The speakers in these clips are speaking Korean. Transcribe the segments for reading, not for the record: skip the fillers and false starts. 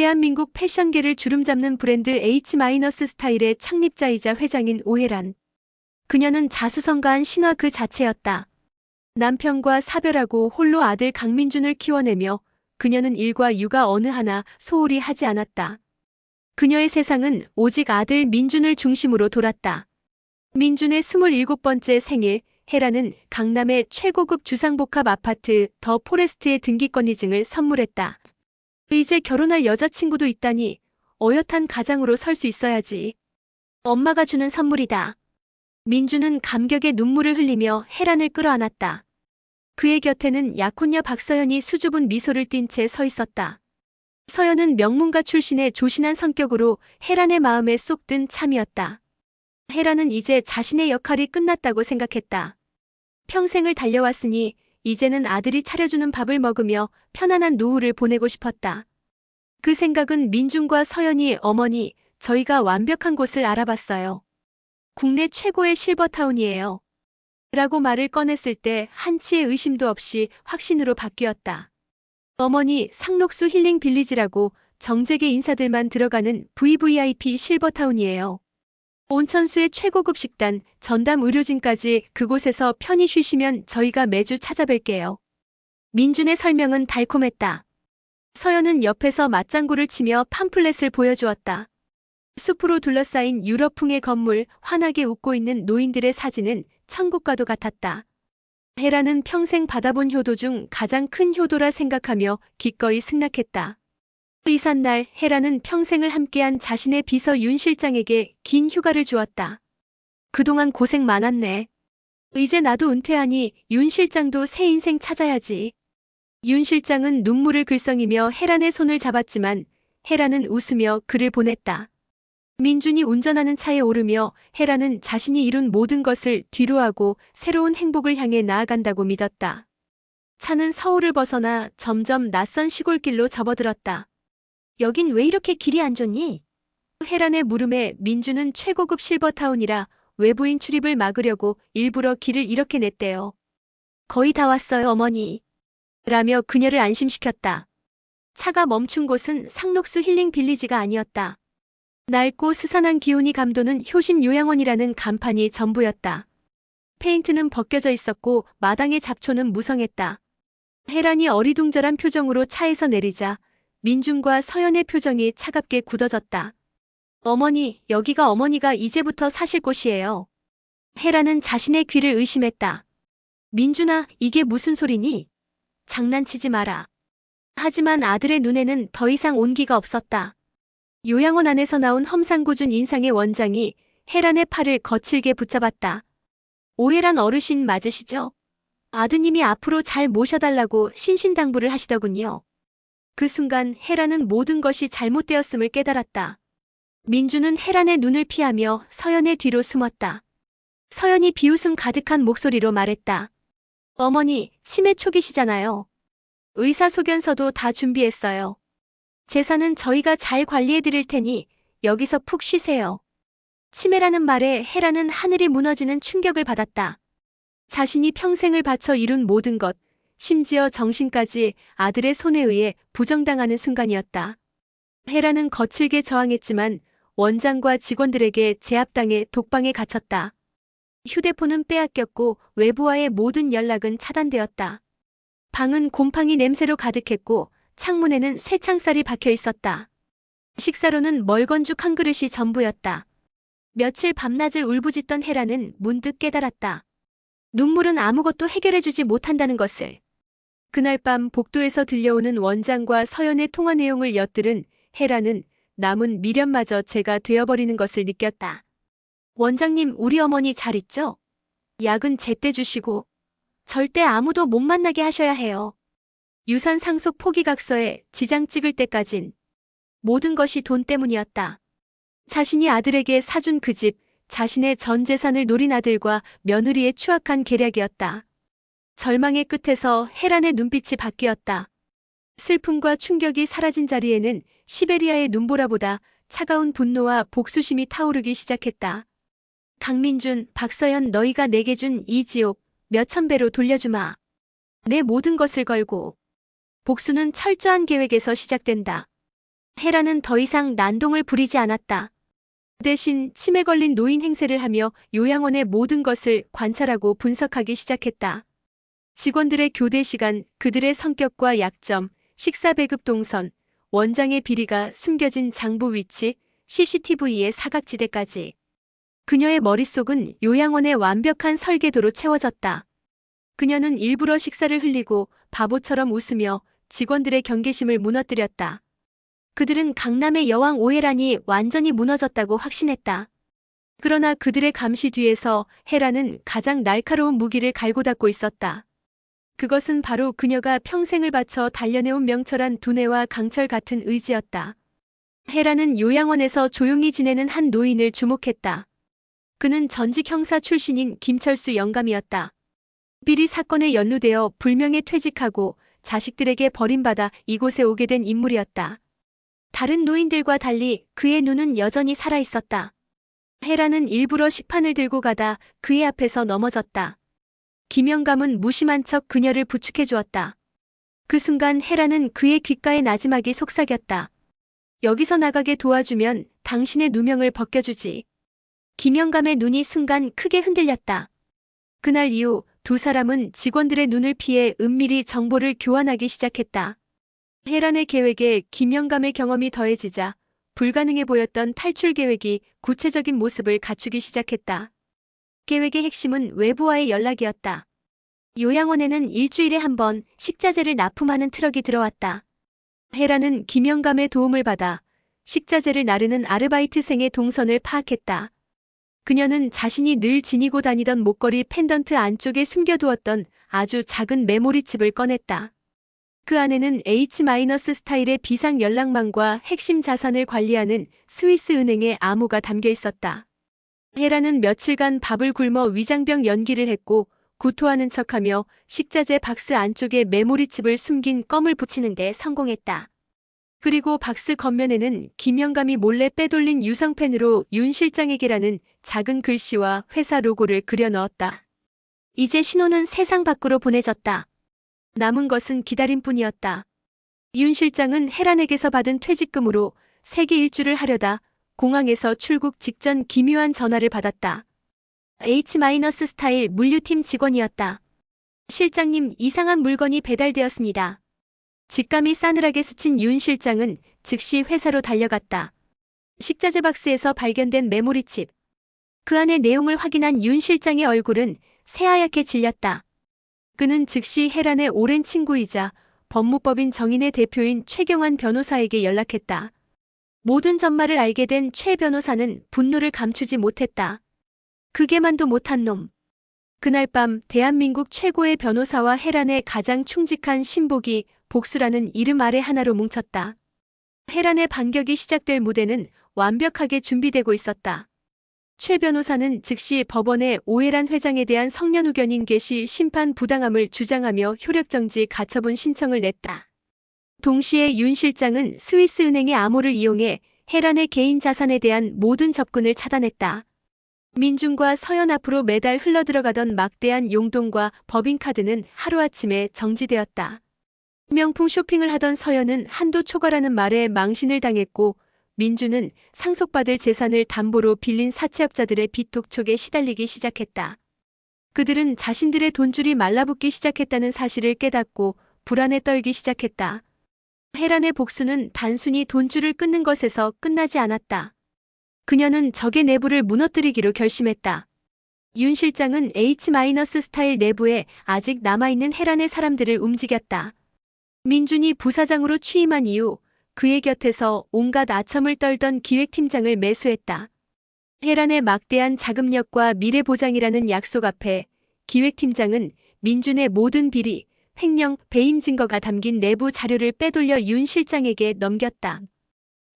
대한민국 패션계를 주름잡는 브랜드 H-스타일의 창립자이자 회장인 오혜란. 그녀는 자수성가한 신화 그 자체였다. 남편과 사별하고 홀로 아들 강민준을 키워내며 그녀는 일과 육아 어느 하나 소홀히 하지 않았다. 그녀의 세상은 오직 아들 민준을 중심으로 돌았다. 민준의 27번째 생일, 혜란은 강남의 최고급 주상복합 아파트 더 포레스트의 등기권 이증을 선물했다. 이제 결혼할 여자친구도 있다니 어엿한 가장으로 설 수 있어야지. 엄마가 주는 선물이다. 민준은 감격의 눈물을 흘리며 혜란을 끌어안았다. 그의 곁에는 약혼녀 박서연이 수줍은 미소를 띤 채 서 있었다. 서연은 명문가 출신의 조신한 성격으로 혜란의 마음에 쏙 든 참이었다. 혜란은 이제 자신의 역할이 끝났다고 생각했다. 평생을 달려왔으니 이제는 아들이 차려주는 밥을 먹으며 편안한 노후를 보내고 싶었다. 그 생각은 민준과 서연이 어머니, 저희가 완벽한 곳을 알아봤어요. 국내 최고의 실버타운이에요. 라고 말을 꺼냈을 때 한치의 의심도 없이 확신으로 바뀌었다. 어머니, 상록수 힐링 빌리지라고 정재계 인사들만 들어가는 VVIP 실버타운이에요. 온천수의 최고급 식단, 전담 의료진까지 그곳에서 편히 쉬시면 저희가 매주 찾아뵐게요. 민준의 설명은 달콤했다. 서연은 옆에서 맞장구를 치며 팜플렛을 보여주었다. 숲으로 둘러싸인 유럽풍의 건물, 환하게 웃고 있는 노인들의 사진은 천국과도 같았다. 혜란은 평생 받아본 효도 중 가장 큰 효도라 생각하며 기꺼이 승낙했다. 이삿날 혜란은 평생을 함께한 자신의 비서 윤 실장에게 긴 휴가를 주었다. 그동안 고생 많았네. 이제 나도 은퇴하니 윤 실장도 새 인생 찾아야지. 윤 실장은 눈물을 글썽이며 혜란의 손을 잡았지만 혜란은 웃으며 그를 보냈다. 민준이 운전하는 차에 오르며 혜란은 자신이 이룬 모든 것을 뒤로하고 새로운 행복을 향해 나아간다고 믿었다. 차는 서울을 벗어나 점점 낯선 시골길로 접어들었다. 여긴 왜 이렇게 길이 안 좋니? 혜란의 물음에 민준은 최고급 실버타운이라 외부인 출입을 막으려고 일부러 길을 이렇게 냈대요. 거의 다 왔어요, 어머니. 라며 그녀를 안심시켰다. 차가 멈춘 곳은 상록수 힐링 빌리지가 아니었다. 낡고 스산한 기운이 감도는 효심 요양원이라는 간판이 전부였다. 페인트는 벗겨져 있었고 마당의 잡초는 무성했다. 혜란이 어리둥절한 표정으로 차에서 내리자 민준과 서연의 표정이 차갑게 굳어졌다. 어머니, 여기가 어머니가 이제부터 사실 곳이에요. 혜란은 자신의 귀를 의심했다. 민준아, 이게 무슨 소리니? 장난치지 마라. 하지만 아들의 눈에는 더 이상 온기가 없었다. 요양원 안에서 나온 험상궂은 인상의 원장이 혜란의 팔을 거칠게 붙잡았다. 오혜란 어르신 맞으시죠? 아드님이 앞으로 잘 모셔달라고 신신당부를 하시더군요. 그 순간 혜란은 모든 것이 잘못되었음을 깨달았다. 민준은 혜란의 눈을 피하며 서연의 뒤로 숨었다. 서연이 비웃음 가득한 목소리로 말했다. 어머니, 치매 초기시잖아요. 의사소견서도 다 준비했어요. 재산은 저희가 잘 관리해드릴 테니 여기서 푹 쉬세요. 치매라는 말에 혜란은 하늘이 무너지는 충격을 받았다. 자신이 평생을 바쳐 이룬 모든 것, 심지어 정신까지 아들의 손에 의해 부정당하는 순간이었다. 혜란은 거칠게 저항했지만 원장과 직원들에게 제압당해 독방에 갇혔다. 휴대폰은 빼앗겼고 외부와의 모든 연락은 차단되었다. 방은 곰팡이 냄새로 가득했고 창문에는 쇠창살이 박혀 있었다. 식사로는 멀건죽 한 그릇이 전부였다. 며칠 밤낮을 울부짖던 혜란은 문득 깨달았다. 눈물은 아무것도 해결해주지 못한다는 것을. 그날 밤 복도에서 들려오는 원장과 서연의 통화 내용을 엿들은 혜란은 남은 미련마저 죄가 되어버리는 것을 느꼈다. 원장님, 우리 어머니 잘 있죠? 약은 제때 주시고 절대 아무도 못 만나게 하셔야 해요. 유산 상속 포기각서에 지장 찍을 때까진 모든 것이 돈 때문이었다. 자신이 아들에게 사준 그 집, 자신의 전 재산을 노린 아들과 며느리의 추악한 계략이었다. 절망의 끝에서 혜란의 눈빛이 바뀌었다. 슬픔과 충격이 사라진 자리에는 시베리아의 눈보라보다 차가운 분노와 복수심이 타오르기 시작했다. 강민준, 박서연, 너희가 내게 준 이 지옥 몇천 배로 돌려주마. 내 모든 것을 걸고. 복수는 철저한 계획에서 시작된다. 헤라는 더 이상 난동을 부리지 않았다. 대신 치매 걸린 노인 행세를 하며 요양원의 모든 것을 관찰하고 분석하기 시작했다. 직원들의 교대 시간, 그들의 성격과 약점, 식사 배급 동선, 원장의 비리가 숨겨진 장부 위치, CCTV의 사각지대까지. 그녀의 머릿속은 요양원의 완벽한 설계도로 채워졌다. 그녀는 일부러 식사를 흘리고 바보처럼 웃으며 직원들의 경계심을 무너뜨렸다. 그들은 강남의 여왕 오해란이 완전히 무너졌다고 확신했다. 그러나 그들의 감시 뒤에서 헤라는 가장 날카로운 무기를 갈고 닦고 있었다. 그것은 바로 그녀가 평생을 바쳐 단련해온 명철한 두뇌와 강철 같은 의지였다. 헤라는 요양원에서 조용히 지내는 한 노인을 주목했다. 그는 전직 형사 출신인 김철수 영감이었다. 비리 사건에 연루되어 불명예 퇴직하고 자식들에게 버림받아 이곳에 오게 된 인물이었다. 다른 노인들과 달리 그의 눈은 여전히 살아있었다. 헤라는 일부러 식판을 들고 가다 그의 앞에서 넘어졌다. 김영감은 무심한 척 그녀를 부축해 주었다. 그 순간 헤라는 그의 귓가에 나지막이 속삭였다. 여기서 나가게 도와주면 당신의 누명을 벗겨주지. 김영감의 눈이 순간 크게 흔들렸다. 그날 이후 두 사람은 직원들의 눈을 피해 은밀히 정보를 교환하기 시작했다. 헤란의 계획에 김영감의 경험이 더해지자 불가능해 보였던 탈출 계획이 구체적인 모습을 갖추기 시작했다. 계획의 핵심은 외부와의 연락이었다. 요양원에는 일주일에 한 번 식자재를 납품하는 트럭이 들어왔다. 헤란은 김영감의 도움을 받아 식자재를 나르는 아르바이트생의 동선을 파악했다. 그녀는 자신이 늘 지니고 다니던 목걸이 펜던트 안쪽에 숨겨두었던 아주 작은 메모리칩을 꺼냈다. 그 안에는 H- 스타일의 비상 연락망과 핵심 자산을 관리하는 스위스 은행의 암호가 담겨 있었다. 헤라는 며칠간 밥을 굶어 위장병 연기를 했고 구토하는 척하며 식자재 박스 안쪽에 메모리칩을 숨긴 껌을 붙이는 데 성공했다. 그리고 박스 겉면에는 김영감이 몰래 빼돌린 유성펜으로 윤 실장에게라는 작은 글씨와 회사 로고를 그려 넣었다. 이제 신호는 세상 밖으로 보내졌다. 남은 것은 기다림뿐이었다. 윤 실장은 헤란에게서 받은 퇴직금으로 세계 일주를 하려다 공항에서 출국 직전 기묘한 전화를 받았다. H- 스타일 물류팀 직원이었다. 실장님, 이상한 물건이 배달되었습니다. 직감이 싸늘하게 스친 윤 실장은 즉시 회사로 달려갔다. 식자재 박스에서 발견된 메모리칩. 그 안의 내용을 확인한 윤 실장의 얼굴은 새하얗게 질렸다. 그는 즉시 헤란의 오랜 친구이자 법무법인 정인의 대표인 최경환 변호사에게 연락했다. 모든 전말을 알게 된 최 변호사는 분노를 감추지 못했다. 그게만도 못한 놈. 그날 밤 대한민국 최고의 변호사와 헤란의 가장 충직한 신복이 복수라는 이름 아래 하나로 뭉쳤다. 헤란의 반격이 시작될 무대는 완벽하게 준비되고 있었다. 최 변호사는 즉시 법원에 오해란 회장에 대한 성년후견인 개시 심판 부당함을 주장하며 효력정지 가처분 신청을 냈다. 동시에 윤 실장은 스위스 은행의 암호를 이용해 헤란의 개인 자산에 대한 모든 접근을 차단했다. 민중과 서연 앞으로 매달 흘러들어가던 막대한 용돈과 법인카드는 하루아침에 정지되었다. 명품 쇼핑을 하던 서연은 한도 초과라는 말에 망신을 당했고 민주는 상속받을 재산을 담보로 빌린 사채업자들의 빚 독촉에 시달리기 시작했다. 그들은 자신들의 돈줄이 말라붙기 시작했다는 사실을 깨닫고 불안에 떨기 시작했다. 헤란의 복수는 단순히 돈줄을 끊는 것에서 끝나지 않았다. 그녀는 적의 내부를 무너뜨리기로 결심했다. 윤 실장은 H- 스타일 내부에 아직 남아있는 헤란의 사람들을 움직였다. 민준이 부사장으로 취임한 이후 그의 곁에서 온갖 아첨을 떨던 기획팀장을 매수했다. 헤란의 막대한 자금력과 미래보장이라는 약속 앞에 기획팀장은 민준의 모든 비리, 횡령, 배임 증거가 담긴 내부 자료를 빼돌려 윤 실장에게 넘겼다.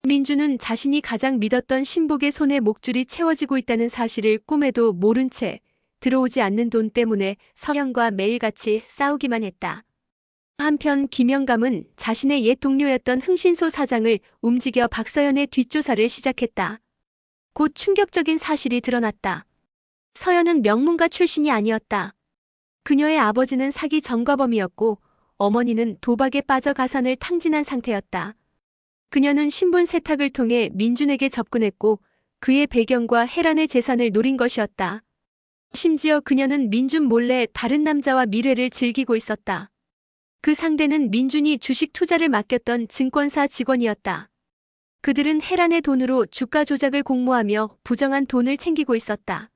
민준은 자신이 가장 믿었던 신복의 손에 목줄이 채워지고 있다는 사실을 꿈에도 모른 채 들어오지 않는 돈 때문에 서연과 매일같이 싸우기만 했다. 한편 김영감은 자신의 옛 동료였던 흥신소 사장을 움직여 박서연의 뒷조사를 시작했다. 곧 충격적인 사실이 드러났다. 서연은 명문가 출신이 아니었다. 그녀의 아버지는 사기 전과범이었고 어머니는 도박에 빠져 가산을 탕진한 상태였다. 그녀는 신분 세탁을 통해 민준에게 접근했고 그의 배경과 혜란의 재산을 노린 것이었다. 심지어 그녀는 민준 몰래 다른 남자와 미래를 즐기고 있었다. 그 상대는 민준이 주식 투자를 맡겼던 증권사 직원이었다. 그들은 혜란의 돈으로 주가 조작을 공모하며 부정한 돈을 챙기고 있었다.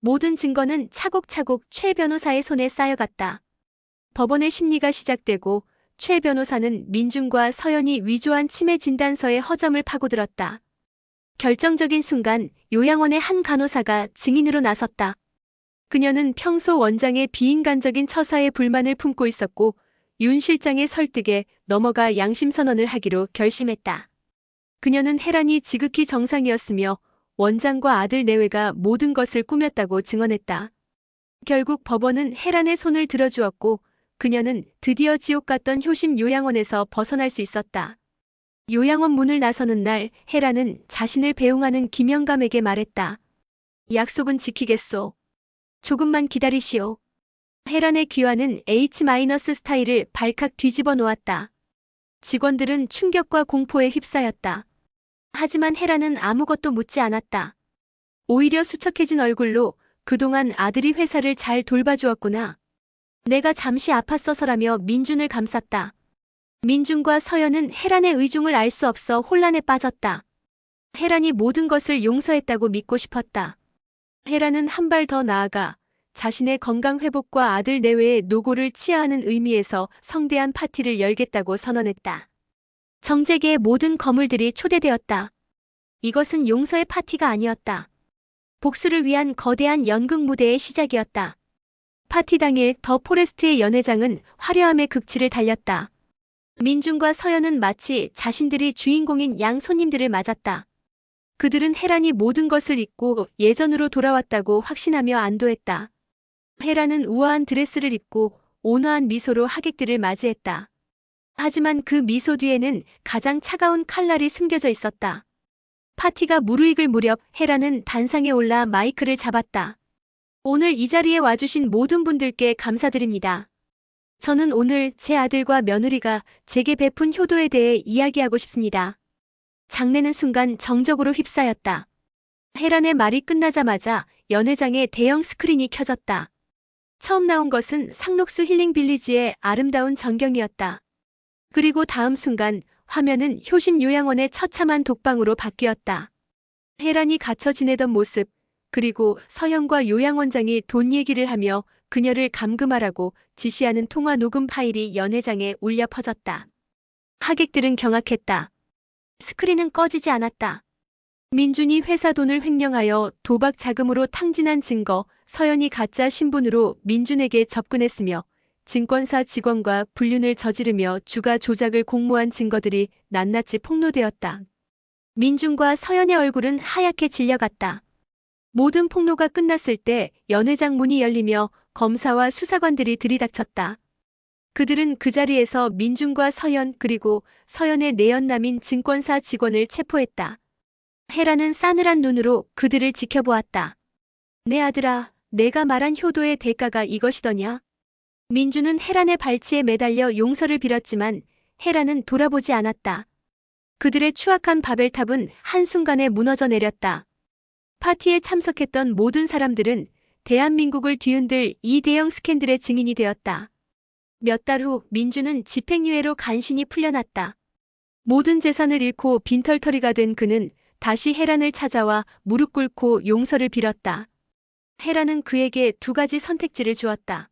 모든 증거는 차곡차곡 최 변호사의 손에 쌓여갔다. 법원의 심리가 시작되고 최 변호사는 민준과 서연이 위조한 치매 진단서의 허점을 파고들었다. 결정적인 순간 요양원의 한 간호사가 증인으로 나섰다. 그녀는 평소 원장의 비인간적인 처사에 불만을 품고 있었고 윤 실장의 설득에 넘어가 양심선언을 하기로 결심했다. 그녀는 혜란이 지극히 정상이었으며 원장과 아들 내외가 모든 것을 꾸몄다고 증언했다. 결국 법원은 혜란의 손을 들어주었고 그녀는 드디어 지옥 같던 효심 요양원에서 벗어날 수 있었다. 요양원 문을 나서는 날 혜란은 자신을 배웅하는 김영감에게 말했다. 약속은 지키겠소. 조금만 기다리시오. 혜란의 귀환은 H- 스타일을 발칵 뒤집어 놓았다. 직원들은 충격과 공포에 휩싸였다. 하지만 혜란은 아무것도 묻지 않았다. 오히려 수척해진 얼굴로 그동안 아들이 회사를 잘 돌봐주었구나. 내가 잠시 아팠어서라며 민준을 감쌌다. 민준과 서연은 혜란의 의중을 알 수 없어 혼란에 빠졌다. 혜란이 모든 것을 용서했다고 믿고 싶었다. 혜란은 한 발 더 나아가 자신의 건강 회복과 아들 내외의 노고를 치하하는 의미에서 성대한 파티를 열겠다고 선언했다. 정재계의 모든 거물들이 초대되었다. 이것은 용서의 파티가 아니었다. 복수를 위한 거대한 연극 무대의 시작이었다. 파티 당일 더 포레스트의 연회장은 화려함의 극치를 달렸다. 민준과 서연은 마치 자신들이 주인공인 양 손님들을 맞았다. 그들은 혜란이 모든 것을 잊고 예전으로 돌아왔다고 확신하며 안도했다. 혜란은 우아한 드레스를 입고 온화한 미소로 하객들을 맞이했다. 하지만 그 미소 뒤에는 가장 차가운 칼날이 숨겨져 있었다. 파티가 무르익을 무렵 혜란은 단상에 올라 마이크를 잡았다. 오늘 이 자리에 와주신 모든 분들께 감사드립니다. 저는 오늘 제 아들과 며느리가 제게 베푼 효도에 대해 이야기하고 싶습니다. 장내는 순간 정적으로 휩싸였다. 혜란의 말이 끝나자마자 연회장에 대형 스크린이 켜졌다. 처음 나온 것은 상록수 힐링 빌리지의 아름다운 전경이었다. 그리고 다음 순간 화면은 효심 요양원의 처참한 독방으로 바뀌었다. 혜란이 갇혀 지내던 모습, 그리고 서연과 요양원장이 돈 얘기를 하며 그녀를 감금하라고 지시하는 통화 녹음 파일이 연회장에 울려 퍼졌다. 하객들은 경악했다. 스크린은 꺼지지 않았다. 민준이 회사 돈을 횡령하여 도박 자금으로 탕진한 증거, 서연이 가짜 신분으로 민준에게 접근했으며 증권사 직원과 불륜을 저지르며 주가 조작을 공모한 증거들이 낱낱이 폭로되었다. 민준과 서연의 얼굴은 하얗게 질려갔다. 모든 폭로가 끝났을 때 연회장 문이 열리며 검사와 수사관들이 들이닥쳤다. 그들은 그 자리에서 민준과 서연 그리고 서연의 내연남인 증권사 직원을 체포했다. 혜란은 싸늘한 눈으로 그들을 지켜보았다. 내 아들아, 내가 말한 효도의 대가가 이것이더냐? 민준은 혜란의 발치에 매달려 용서를 빌었지만 혜란은 돌아보지 않았다. 그들의 추악한 바벨탑은 한순간에 무너져 내렸다. 파티에 참석했던 모든 사람들은 대한민국을 뒤흔들 이 대형 스캔들의 증인이 되었다. 몇 달 후 민준은 집행유예로 간신히 풀려났다. 모든 재산을 잃고 빈털터리가 된 그는 다시 혜란을 찾아와 무릎 꿇고 용서를 빌었다. 혜란은 그에게 두 가지 선택지를 주었다.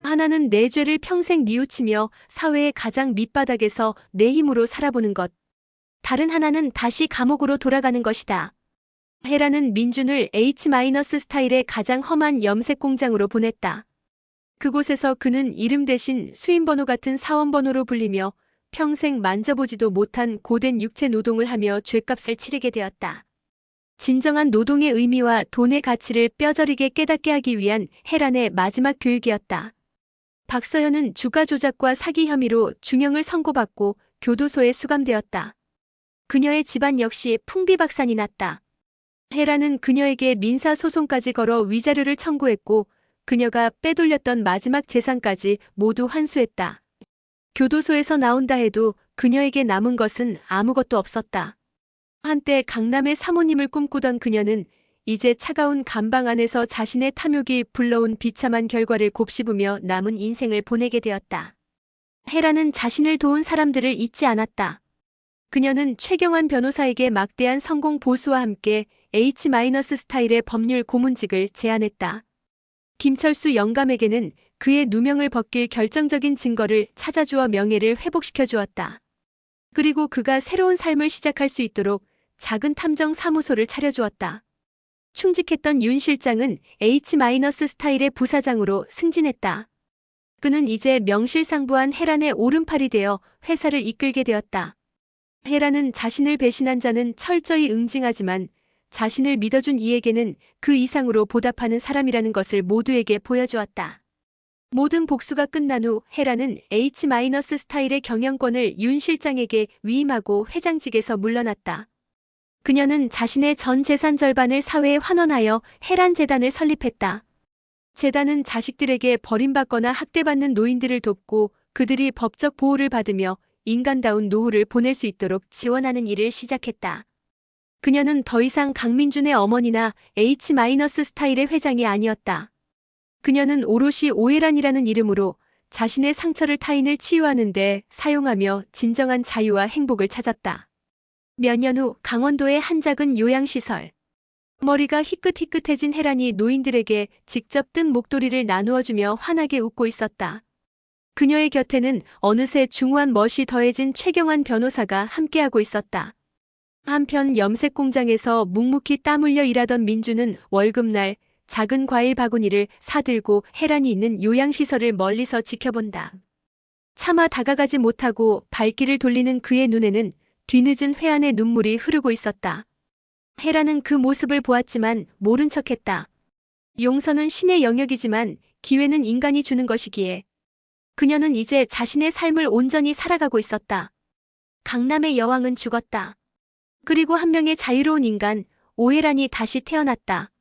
하나는 내 죄를 평생 뉘우치며 사회의 가장 밑바닥에서 내 힘으로 살아보는 것. 다른 하나는 다시 감옥으로 돌아가는 것이다. 혜란은 민준을 H- 스타일의 가장 험한 염색 공장으로 보냈다. 그곳에서 그는 이름 대신 수임번호 같은 사원번호로 불리며 평생 만져보지도 못한 고된 육체 노동을 하며 죗값을 치르게 되었다. 진정한 노동의 의미와 돈의 가치를 뼈저리게 깨닫게 하기 위한 혜란의 마지막 교육이었다. 박서연은 주가 조작과 사기 혐의로 중형을 선고받고 교도소에 수감되었다. 그녀의 집안 역시 풍비박산이 났다. 혜란은 그녀에게 민사소송까지 걸어 위자료를 청구했고 그녀가 빼돌렸던 마지막 재산까지 모두 환수했다. 교도소에서 나온다 해도 그녀에게 남은 것은 아무것도 없었다. 한때 강남의 사모님을 꿈꾸던 그녀는 이제 차가운 감방 안에서 자신의 탐욕이 불러온 비참한 결과를 곱씹으며 남은 인생을 보내게 되었다. 헤라는 자신을 도운 사람들을 잊지 않았다. 그녀는 최경환 변호사에게 막대한 성공 보수와 함께 H- 스타일의 법률 고문직을 제안했다. 김철수 영감에게는 그의 누명을 벗길 결정적인 증거를 찾아주어 명예를 회복시켜 주었다. 그리고 그가 새로운 삶을 시작할 수 있도록 작은 탐정 사무소를 차려주었다. 충직했던 윤 실장은 H- 스타일의 부사장으로 승진했다. 그는 이제 명실상부한 헤란의 오른팔이 되어 회사를 이끌게 되었다. 헤란은 자신을 배신한 자는 철저히 응징하지만 자신을 믿어준 이에게는 그 이상으로 보답하는 사람이라는 것을 모두에게 보여주었다. 모든 복수가 끝난 후 헤라는 H- 스타일의 경영권을 윤 실장에게 위임하고 회장직에서 물러났다. 그녀는 자신의 전 재산 절반을 사회에 환원하여 헤란 재단을 설립했다. 재단은 자식들에게 버림받거나 학대받는 노인들을 돕고 그들이 법적 보호를 받으며 인간다운 노후를 보낼 수 있도록 지원하는 일을 시작했다. 그녀는 더 이상 강민준의 어머니나 H- 스타일의 회장이 아니었다. 그녀는 오롯이 오해란이라는 이름으로 자신의 상처를 타인을 치유하는 데 사용하며 진정한 자유와 행복을 찾았다. 몇 년 후 강원도의 한 작은 요양시설. 머리가 희끗희끗해진 헤란이 노인들에게 직접 뜬 목도리를 나누어주며 환하게 웃고 있었다. 그녀의 곁에는 어느새 중후한 멋이 더해진 최경환 변호사가 함께하고 있었다. 한편 염색 공장에서 묵묵히 땀 흘려 일하던 민주는 월급날 작은 과일 바구니를 사들고 헤란이 있는 요양시설을 멀리서 지켜본다. 차마 다가가지 못하고 발길을 돌리는 그의 눈에는 뒤늦은 회한의 눈물이 흐르고 있었다. 헤라는 그 모습을 보았지만 모른 척했다. 용서는 신의 영역이지만 기회는 인간이 주는 것이기에. 그녀는 이제 자신의 삶을 온전히 살아가고 있었다. 강남의 여왕은 죽었다. 그리고 한 명의 자유로운 인간, 오해란이 다시 태어났다.